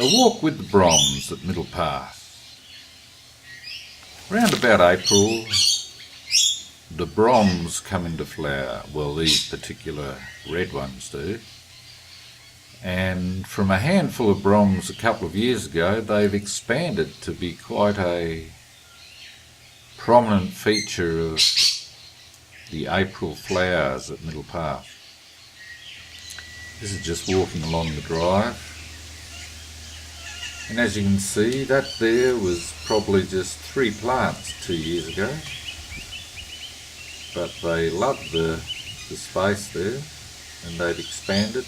A walk with the broms at Middle Path. Round about April, the broms come into flower. Well, these particular red ones do. And from a handful of broms a couple of years ago, they've expanded to be quite a prominent feature of the April flowers at Middle Path. This is just walking along the drive. And as you can see, that there was probably just 3 plants 2 years ago. But they loved the space there, and they've expanded.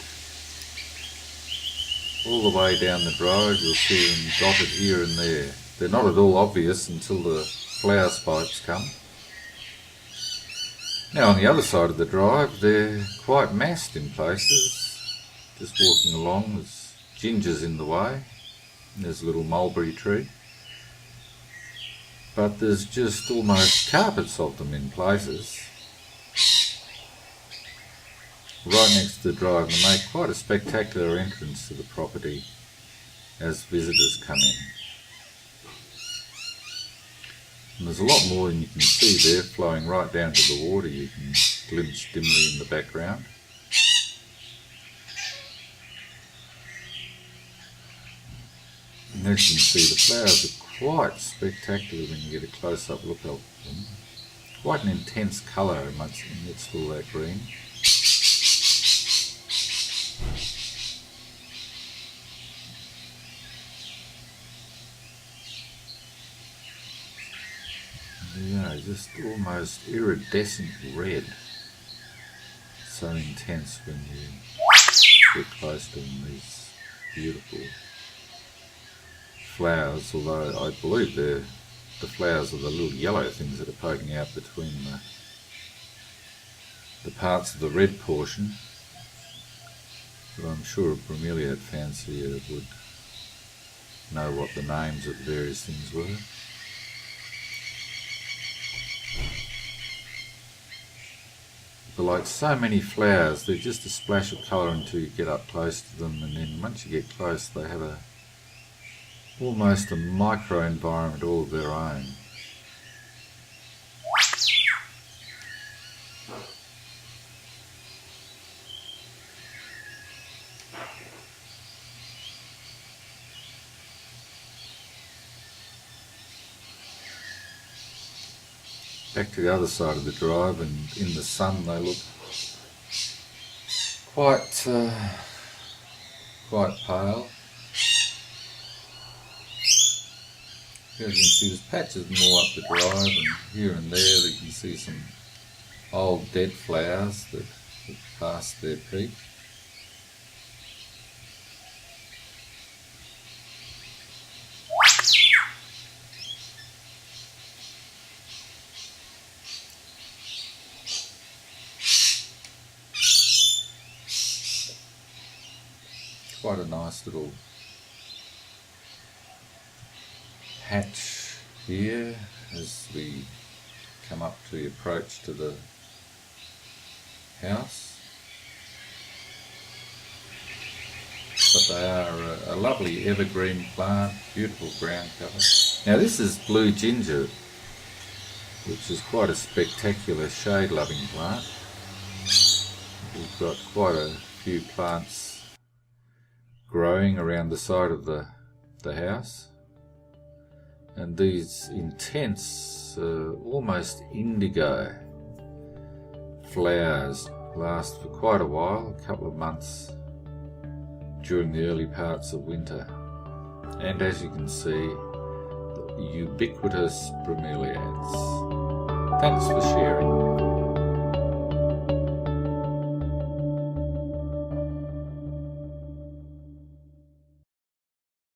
All the way down the drive you'll see them dotted here and there. They're not at all obvious until the flower spikes come. Now on the other side of the drive they're quite massed in places. Just walking along, there's gingers in the way. There's a little mulberry tree. But there's just almost carpets of them in places. Right next to the drive, they make quite a spectacular entrance to the property as visitors come in. And there's a lot more than you can see there flowing right down to the water. You can glimpse dimly in the background. And as you can see, the flowers are quite spectacular when you get a close-up look at them. Quite an intense colour amidst all that green. Yeah, just almost iridescent red. So intense when you get close to them, these beautiful flowers, although I believe the flowers are the little yellow things that are poking out between the parts of the red portion. But I'm sure a bromeliad fancier would know what the names of the various things were. But like so many flowers, they're just a splash of colour until you get up close to them, and then once you get close they have almost a micro-environment all of their own. Back to the other side of the drive, and in the sun they look quite pale. As you can see, there's patches more up the drive, and here and there you can see some old dead flowers that have passed their peak. Quite a nice little hatch here as we come up to the approach to the house. But they are a lovely evergreen plant, beautiful ground cover. Now this is blue ginger, which is quite a spectacular shade-loving plant. We've got quite a few plants growing around the side of the house, and these intense, almost indigo flowers last for quite a while, a couple of months during the early parts of winter. And as you can see, the ubiquitous bromeliads. Thanks for sharing.